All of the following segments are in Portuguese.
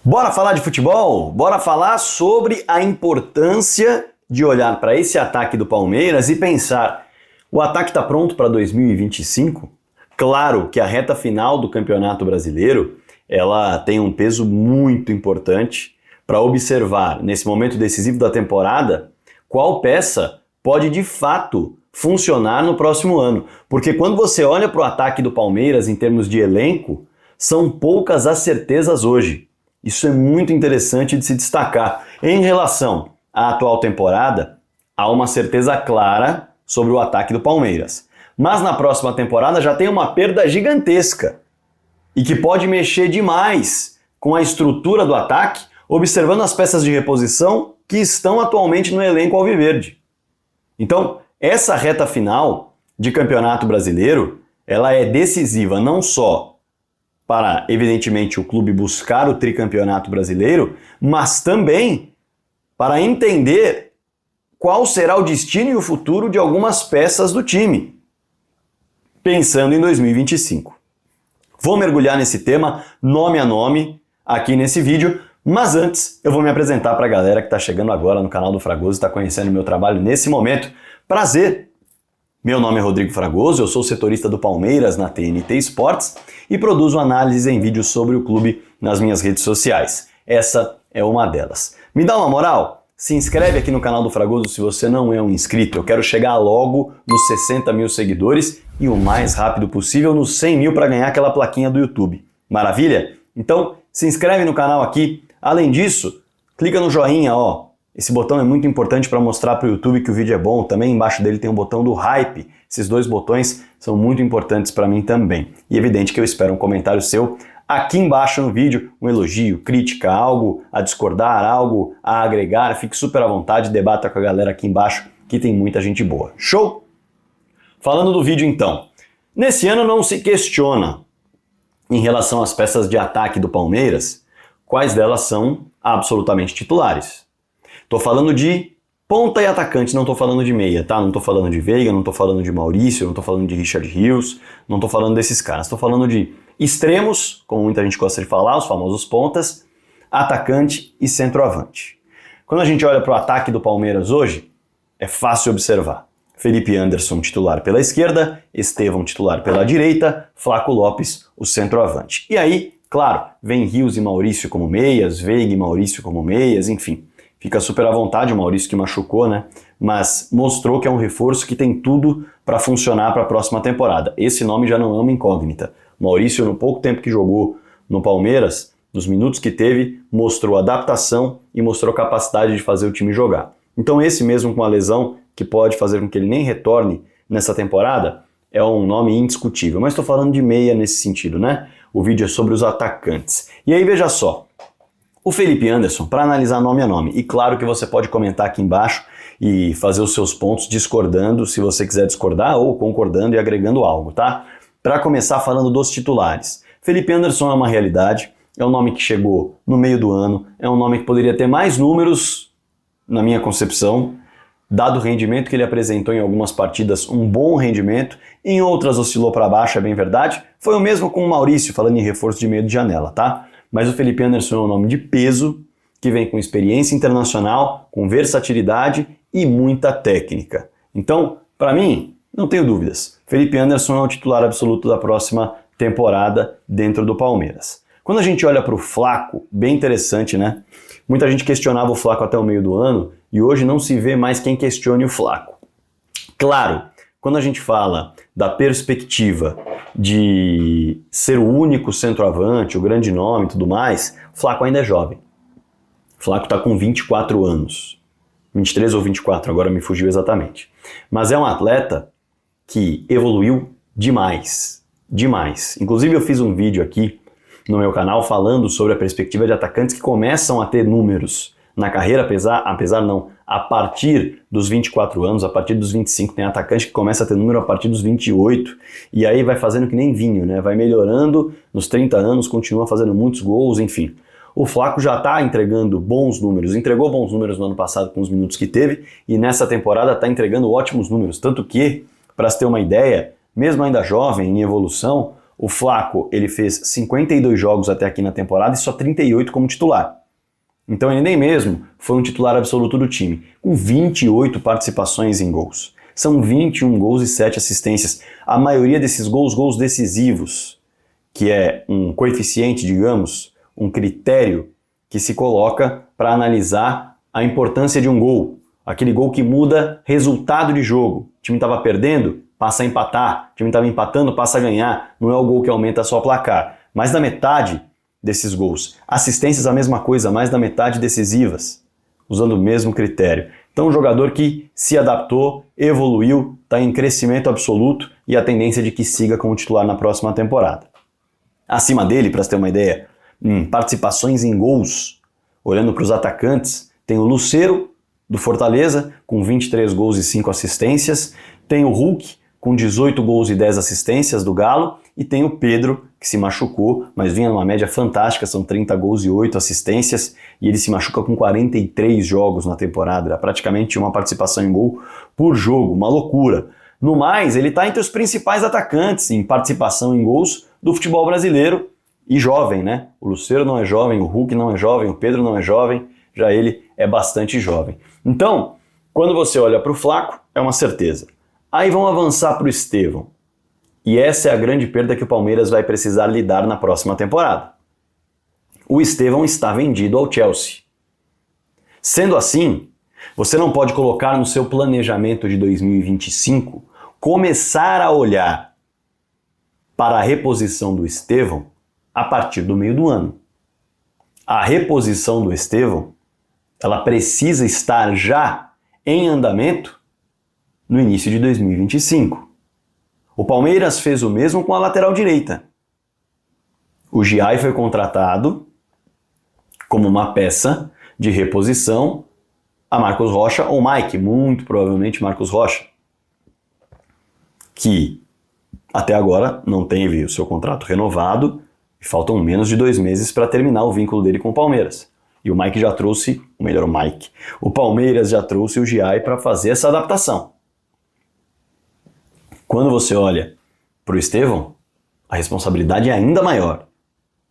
Bora falar de futebol? Bora falar sobre a importância de olhar para esse ataque do Palmeiras e pensar: o ataque está pronto para 2025? Claro que a reta final do Campeonato Brasileiro ela tem um peso muito importante para observar, nesse momento decisivo da temporada, qual peça pode de fato funcionar no próximo ano. Porque quando você olha para o ataque do Palmeiras em termos de elenco, são poucas as certezas hoje. Isso é muito interessante de se destacar. Em relação à atual temporada, há uma certeza clara sobre o ataque do Palmeiras. Mas na próxima temporada já tem uma perda gigantesca e que pode mexer demais com a estrutura do ataque, observando as peças de reposição que estão atualmente no elenco alviverde. Então, essa reta final de Campeonato Brasileiro, ela é decisiva não só para, evidentemente, o clube buscar o tricampeonato brasileiro, mas também para entender qual será o destino e o futuro de algumas peças do time, pensando em 2025. Vou mergulhar nesse tema, nome a nome, aqui nesse vídeo, mas antes eu vou me apresentar para a galera que está chegando agora no canal do Fragoso e está conhecendo o meu trabalho nesse momento. Prazer! Meu nome é Rodrigo Fragoso, eu sou setorista do Palmeiras na TNT Sports e produzo análises em vídeos sobre o clube nas minhas redes sociais. Essa é uma delas. Me dá uma moral? Se inscreve aqui no canal do Fragoso se você não é um inscrito. Eu quero chegar logo nos 60 mil seguidores e o mais rápido possível nos 100 mil para ganhar aquela plaquinha do YouTube. Maravilha? Então se inscreve no canal aqui. Além disso, clica no joinha, ó. Esse botão é muito importante para mostrar para o YouTube que o vídeo é bom. Também embaixo dele tem um botão do hype. Esses dois botões são muito importantes para mim também. E evidente que eu espero um comentário seu aqui embaixo no vídeo, um elogio, crítica, algo a discordar, algo a agregar. Fique super à vontade, debata com a galera aqui embaixo, que tem muita gente boa. Show? Falando do vídeo então. Nesse ano não se questiona, em relação às peças de ataque do Palmeiras, quais delas são absolutamente titulares. Tô falando de ponta e atacante, não tô falando de meia, tá? Não tô falando de Veiga, não tô falando de Maurício, não tô falando de Richard Rios, não tô falando desses caras. Tô falando de extremos, como muita gente gosta de falar, os famosos pontas, atacante e centroavante. Quando a gente olha pro ataque do Palmeiras hoje, é fácil observar. Felipe Anderson titular pela esquerda, Estevão titular pela direita, Flaco Lopes o centroavante. E aí, claro, vem Rios e Maurício como meias, Veiga e Maurício como meias, enfim. Fica super à vontade, o Maurício que machucou, né? Mas mostrou que é um reforço que tem tudo para funcionar para a próxima temporada. Esse nome já não é uma incógnita. Maurício, no pouco tempo que jogou no Palmeiras, nos minutos que teve, mostrou adaptação e mostrou capacidade de fazer o time jogar. Então esse mesmo com a lesão, que pode fazer com que ele nem retorne nessa temporada, é um nome indiscutível. Mas estou falando de meia nesse sentido, né? O vídeo é sobre os atacantes. E aí veja só. O Felipe Anderson, para analisar nome a nome, e claro que você pode comentar aqui embaixo e fazer os seus pontos discordando, se você quiser discordar, ou concordando e agregando algo, tá? Para começar falando dos titulares. Felipe Anderson é uma realidade, é um nome que chegou no meio do ano, é um nome que poderia ter mais números, na minha concepção, dado o rendimento que ele apresentou em algumas partidas, um bom rendimento, em outras oscilou para baixo, é bem verdade. Foi o mesmo com o Maurício, falando em reforço de meio de janela, tá? Mas o Felipe Anderson é um nome de peso, que vem com experiência internacional, com versatilidade e muita técnica. Então, para mim, não tenho dúvidas. Felipe Anderson é o titular absoluto da próxima temporada dentro do Palmeiras. Quando a gente olha para o Flaco, bem interessante, né? Muita gente questionava o Flaco até o meio do ano e hoje não se vê mais quem questione o Flaco. Claro, quando a gente fala da perspectiva de ser o único centroavante, o grande nome e tudo mais, o Flaco ainda é jovem. O Flaco está com 24 anos. 23 ou 24, agora me fugiu exatamente. Mas é um atleta que evoluiu demais. Demais. Inclusive eu fiz um vídeo aqui no meu canal falando sobre a perspectiva de atacantes que começam a ter números na carreira, a partir dos 24 anos, a partir dos 25, tem atacante que começa a ter número a partir dos 28, e aí vai fazendo que nem vinho, né? Vai melhorando, nos 30 anos continua fazendo muitos gols, enfim. O Flaco já está entregando bons números, entregou bons números no ano passado com os minutos que teve, e nessa temporada está entregando ótimos números, tanto que, para se ter uma ideia, mesmo ainda jovem, em evolução, O Flaco, ele fez 52 jogos até aqui na temporada e só 38 como titular. Então ele nem mesmo foi um titular absoluto do time, com 28 participações em gols. São 21 gols e 7 assistências. A maioria desses gols decisivos, que é um coeficiente, digamos, um critério que se coloca para analisar a importância de um gol. Aquele gol que muda resultado de jogo. O time estava perdendo, passa a empatar. O time estava empatando, passa a ganhar. Não é o gol que aumenta só o placar. Mais da metade desses gols. Assistências a mesma coisa, mais da metade decisivas. Usando o mesmo critério. Então um jogador que se adaptou, evoluiu, está em crescimento absoluto e a tendência de que siga como titular na próxima temporada. Acima dele, para você ter uma ideia, participações em gols, olhando para os atacantes, tem o Lucero, do Fortaleza, com 23 gols e 5 assistências, tem o Hulk, com 18 gols e 10 assistências do Galo, e tem o Pedro, que se machucou, mas vinha numa média fantástica, são 30 gols e 8 assistências, e ele se machuca com 43 jogos na temporada, era praticamente uma participação em gol por jogo, uma loucura. No mais, ele está entre os principais atacantes em participação em gols do futebol brasileiro, e jovem, né? O Lucero não é jovem, o Hulk não é jovem, o Pedro não é jovem, já ele é bastante jovem. Então, quando você olha para o Flaco, é uma certeza. Aí vamos avançar para o Estevão. E essa é a grande perda que o Palmeiras vai precisar lidar na próxima temporada. O Estevão está vendido ao Chelsea. Sendo assim, você não pode colocar no seu planejamento de 2025 começar a olhar para a reposição do Estevão a partir do meio do ano. A reposição do Estevão, ela precisa estar já em andamento no início de 2025. O Palmeiras fez o mesmo com a lateral direita. O Giai foi contratado como uma peça de reposição a Marcos Rocha ou Mike, muito provavelmente Marcos Rocha, que até agora não teve o seu contrato renovado e faltam menos de 2 meses para terminar o vínculo dele com o Palmeiras. E o Mike já trouxe, ou melhor, o Palmeiras já trouxe o Giai para fazer essa adaptação. Quando você olha para o Estevão, a responsabilidade é ainda maior.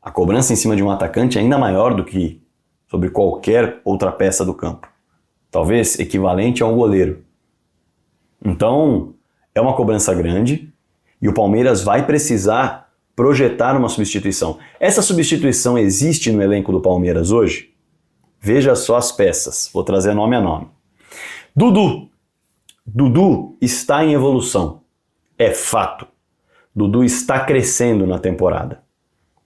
A cobrança em cima de um atacante é ainda maior do que sobre qualquer outra peça do campo. Talvez equivalente a um goleiro. Então, é uma cobrança grande e o Palmeiras vai precisar projetar uma substituição. Essa substituição existe no elenco do Palmeiras hoje? Veja só as peças, vou trazer nome a nome. Dudu. Dudu está em evolução. É fato. Dudu está crescendo na temporada.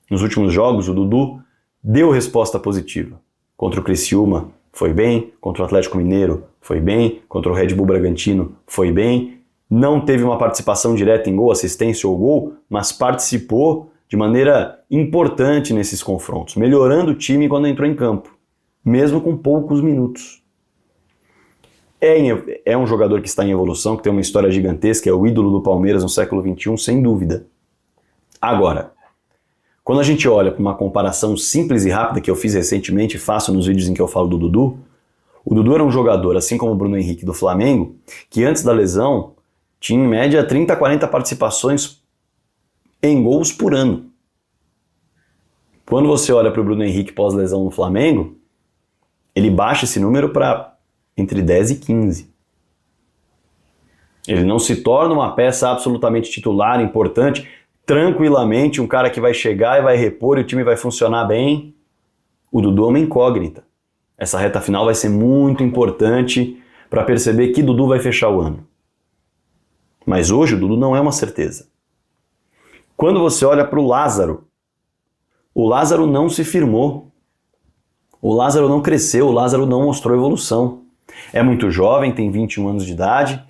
Nos últimos jogos, o Dudu deu resposta positiva. Contra o Criciúma, foi bem. Contra o Atlético Mineiro, foi bem. Contra o Red Bull Bragantino, foi bem. Não teve uma participação direta em gol, assistência ou gol, mas participou de maneira importante nesses confrontos, melhorando o time quando entrou em campo, mesmo com poucos minutos. É um jogador que está em evolução, que tem uma história gigantesca, é o ídolo do Palmeiras no século XXI, sem dúvida. Agora, quando a gente olha para uma comparação simples e rápida que eu fiz recentemente e faço nos vídeos em que eu falo do Dudu, o Dudu era um jogador, assim como o Bruno Henrique do Flamengo, que antes da lesão tinha em média 30 a 40 participações em gols por ano. Quando você olha para o Bruno Henrique pós-lesão no Flamengo, ele baixa esse número para entre 10 e 15. Ele não se torna uma peça absolutamente titular, importante, tranquilamente, um cara que vai chegar e vai repor e o time vai funcionar bem. O Dudu é uma incógnita. Essa reta final vai ser muito importante para perceber que Dudu vai fechar o ano. Mas hoje o Dudu não é uma certeza. Quando você olha para o Lázaro não se firmou. O Lázaro não cresceu, o Lázaro não mostrou evolução. É muito jovem, tem 21 anos de idade,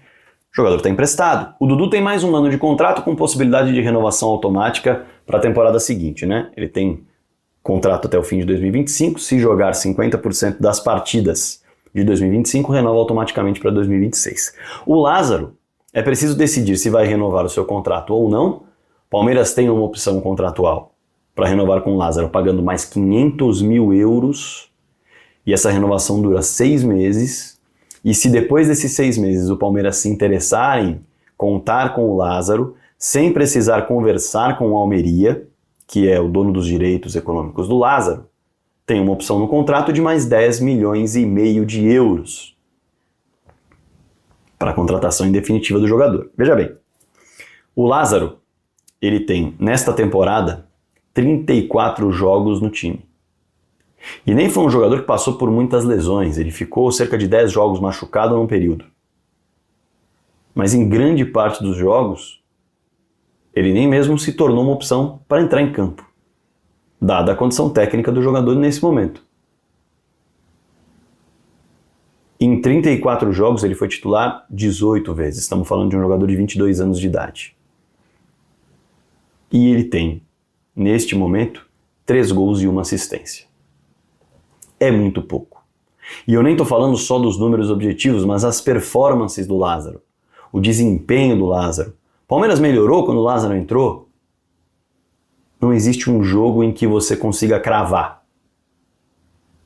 o jogador está emprestado. O Dudu tem mais um ano de contrato com possibilidade de renovação automática para a temporada seguinte, né? Ele tem contrato até o fim de 2025, se jogar 50% das partidas de 2025, renova automaticamente para 2026. O Lázaro, é preciso decidir se vai renovar o seu contrato ou não. Palmeiras tem uma opção contratual para renovar com o Lázaro, pagando mais 500 mil euros, e essa renovação dura 6 meses, e se depois desses 6 meses o Palmeiras se interessar em contar com o Lázaro, sem precisar conversar com o Almeria, que é o dono dos direitos econômicos do Lázaro, tem uma opção no contrato de mais 10 milhões e meio de euros para a contratação em definitiva do jogador. Veja bem, o Lázaro, ele tem, nesta temporada, 34 jogos no time. E nem foi um jogador que passou por muitas lesões, ele ficou cerca de 10 jogos machucado num período. Mas em grande parte dos jogos, ele nem mesmo se tornou uma opção para entrar em campo, dada a condição técnica do jogador nesse momento. Em 34 jogos ele foi titular 18 vezes, estamos falando de um jogador de 22 anos de idade. E ele tem, neste momento, 3 gols e 1 assistência. É muito pouco. E eu nem estou falando só dos números objetivos, mas as performances do Lázaro, o desempenho do Lázaro. Palmeiras melhorou quando o Lázaro entrou? Não existe um jogo em que você consiga cravar.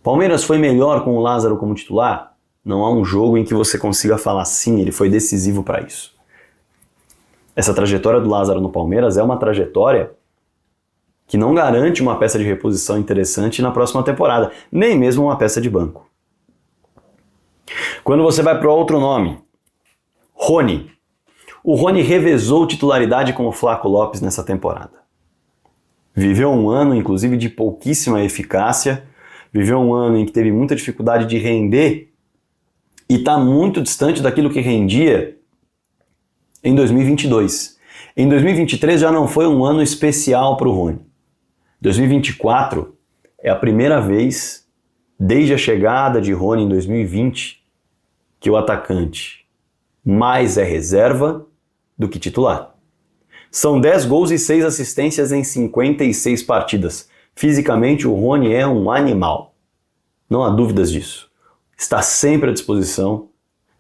Palmeiras foi melhor com o Lázaro como titular? Não há um jogo em que você consiga falar sim, ele foi decisivo para isso. Essa trajetória do Lázaro no Palmeiras é uma trajetória que não garante uma peça de reposição interessante na próxima temporada, nem mesmo uma peça de banco. Quando você vai para outro nome, Rony. O Rony revezou titularidade com o Flaco Lopes nessa temporada. Viveu um ano, inclusive, de pouquíssima eficácia, viveu um ano em que teve muita dificuldade de render e está muito distante daquilo que rendia em 2022. Em 2023 já não foi um ano especial para o Rony. 2024 é a primeira vez, desde a chegada de Rony em 2020, que o atacante mais é reserva do que titular. São 10 gols e 6 assistências em 56 partidas. Fisicamente, o Rony é um animal. Não há dúvidas disso. Está sempre à disposição,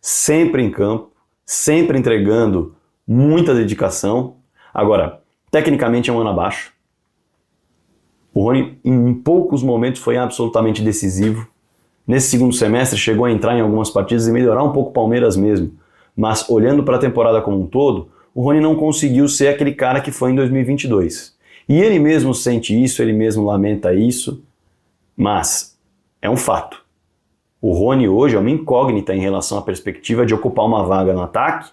sempre em campo, sempre entregando muita dedicação. Agora, tecnicamente é um ano abaixo. O Rony, em poucos momentos, foi absolutamente decisivo. Nesse segundo semestre, chegou a entrar em algumas partidas e melhorar um pouco o Palmeiras mesmo. Mas, olhando para a temporada como um todo, o Rony não conseguiu ser aquele cara que foi em 2022. E ele mesmo sente isso, ele mesmo lamenta isso, mas é um fato. O Rony hoje é uma incógnita em relação à perspectiva de ocupar uma vaga no ataque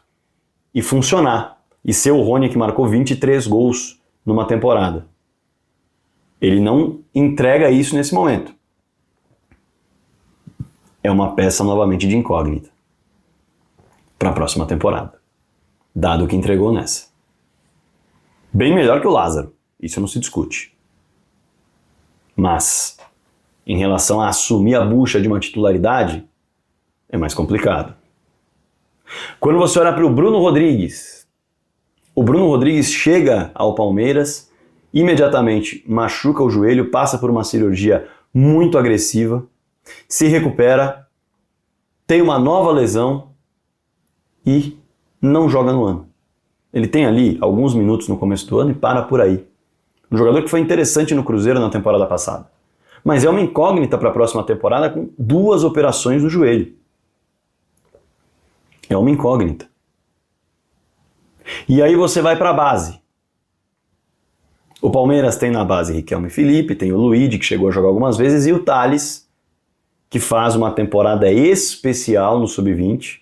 e funcionar. E ser o Rony que marcou 23 gols numa temporada. Ele não entrega isso nesse momento. É uma peça novamente de incógnita para a próxima temporada, dado o que entregou nessa. Bem melhor que o Lázaro, isso não se discute. Mas, em relação a assumir a bucha de uma titularidade, é mais complicado. Quando você olha para o Bruno Rodrigues, o Bruno Rodrigues chega ao Palmeiras, imediatamente machuca o joelho, passa por uma cirurgia muito agressiva, se recupera, tem uma nova lesão e não joga no ano. Ele tem ali alguns minutos no começo do ano e para por aí. Um jogador que foi interessante no Cruzeiro na temporada passada. Mas é uma incógnita para a próxima temporada com 2 operações no joelho. É uma incógnita. E aí você vai para a base. O Palmeiras tem na base Riquelme Felipe, tem o Luigi, que chegou a jogar algumas vezes, e o Thales, que faz uma temporada especial no Sub-20.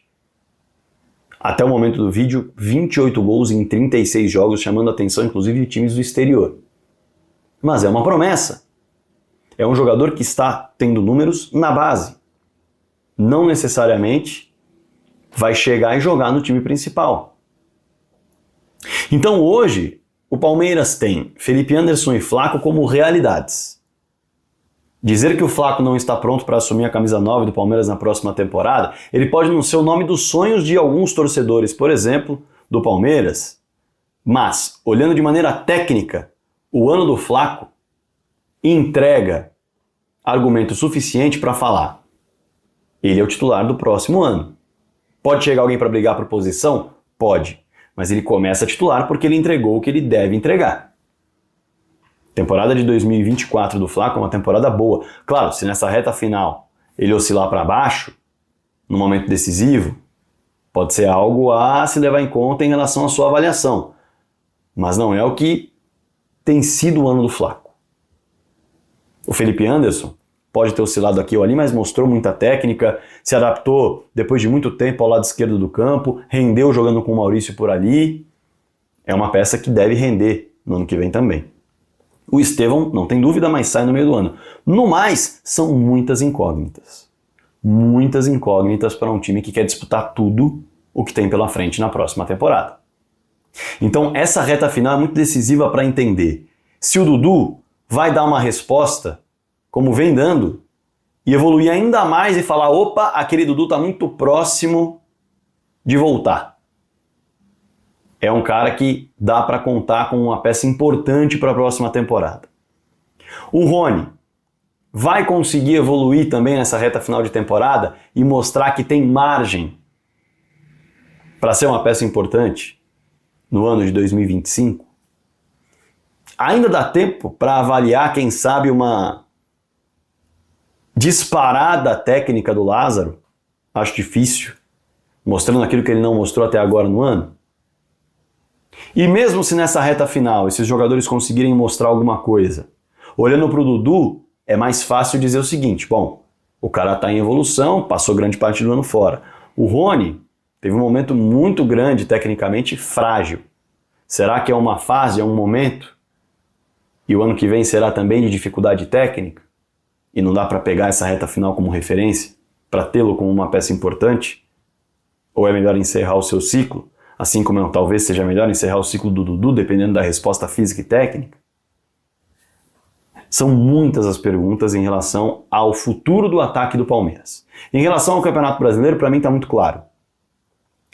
Até o momento do vídeo, 28 gols em 36 jogos, chamando a atenção inclusive de times do exterior. Mas é uma promessa. É um jogador que está tendo números na base. Não necessariamente vai chegar e jogar no time principal. Então hoje, o Palmeiras tem Felipe Anderson e Flaco como realidades. Dizer que o Flaco não está pronto para assumir a camisa 9 do Palmeiras na próxima temporada, ele pode não ser o nome dos sonhos de alguns torcedores, por exemplo, do Palmeiras, mas, olhando de maneira técnica, o ano do Flaco entrega argumento suficiente para falar: ele é o titular do próximo ano. Pode chegar alguém para brigar por posição? Pode, mas ele começa a titular porque ele entregou o que ele deve entregar. Temporada de 2024 do Flaco é uma temporada boa. Claro, se nessa reta final ele oscilar para baixo, no momento decisivo, pode ser algo a se levar em conta em relação à sua avaliação. mas não é o que tem sido o ano do Flaco. O Felipe Anderson pode ter oscilado aqui ou ali, mas mostrou muita técnica, se adaptou depois de muito tempo ao lado esquerdo do campo, rendeu jogando com o Maurício por ali. É uma peça que deve render no ano que vem também. O Estevão, não tem dúvida, mas sai no meio do ano. No mais, são muitas incógnitas. Muitas incógnitas para um time que quer disputar tudo o que tem pela frente na próxima temporada. Então, essa reta final é muito decisiva para entender se o Dudu vai dar uma resposta, como vem dando, e evoluir ainda mais e falar, opa, aquele Dudu está muito próximo de voltar. É um cara que dá para contar com uma peça importante para a próxima temporada. O Rony vai conseguir evoluir também nessa reta final de temporada e mostrar que tem margem para ser uma peça importante no ano de 2025? Ainda dá tempo para avaliar, quem sabe, uma disparada técnica do Lázaro? Acho difícil, mostrando aquilo que ele não mostrou até agora no ano. E mesmo se nessa reta final esses jogadores conseguirem mostrar alguma coisa, olhando para o Dudu, é mais fácil dizer o seguinte, bom, o cara está em evolução, passou grande parte do ano fora. O Rony teve um momento muito grande, tecnicamente frágil. Será que é uma fase, é um momento? E o ano que vem será também de dificuldade técnica? E não dá para pegar essa reta final como referência, para tê-lo como uma peça importante? Ou é melhor encerrar o seu ciclo? Assim como talvez seja melhor encerrar o ciclo do Dudu, dependendo da resposta física e técnica? São muitas as perguntas em relação ao futuro do ataque do Palmeiras. Em relação ao Campeonato Brasileiro, para mim está muito claro.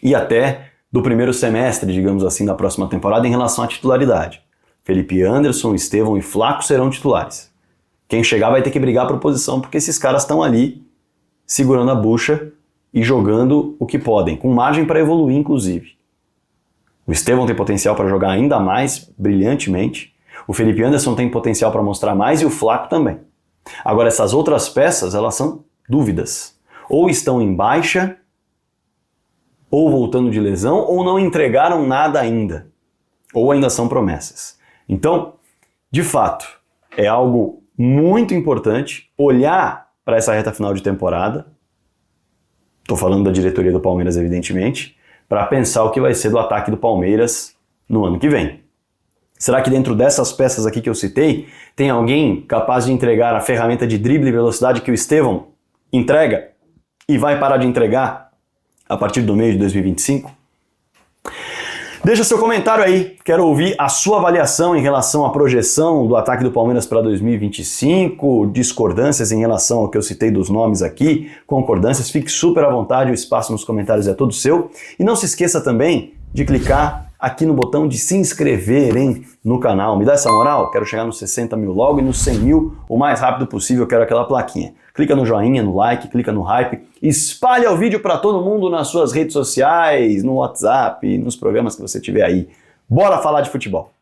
E até do primeiro semestre, digamos assim, da próxima temporada, em relação à titularidade. Felipe Anderson, Estevão e Flaco serão titulares. Quem chegar vai ter que brigar por posição, porque esses caras estão ali segurando a bucha e jogando o que podem, com margem para evoluir, inclusive. O Estevão tem potencial para jogar ainda mais brilhantemente, o Felipe Anderson tem potencial para mostrar mais e o Flaco também. Agora, essas outras peças, elas são dúvidas. Ou estão em baixa, ou voltando de lesão, ou não entregaram nada ainda. Ou ainda são promessas. Então, de fato, é algo muito importante olhar para essa reta final de temporada. Estou falando da diretoria do Palmeiras, evidentemente, para pensar o que vai ser do ataque do Palmeiras no ano que vem. Será que dentro dessas peças aqui que eu citei, tem alguém capaz de entregar a ferramenta de drible e velocidade que o Estevão entrega e vai parar de entregar a partir do mês de 2025? Deixa seu comentário aí, quero ouvir a sua avaliação em relação à projeção do ataque do Palmeiras para 2025, discordâncias em relação ao que eu citei dos nomes aqui, concordâncias, fique super à vontade, o espaço nos comentários é todo seu. E não se esqueça também de clicar aqui no botão de se inscreverem no canal. Me dá essa moral? Quero chegar nos 60 mil logo e nos 100 mil o mais rápido possível, quero aquela plaquinha. Clica no joinha, no like, clica no hype, espalha o vídeo para todo mundo nas suas redes sociais, no WhatsApp, nos programas que você tiver aí. Bora falar de futebol!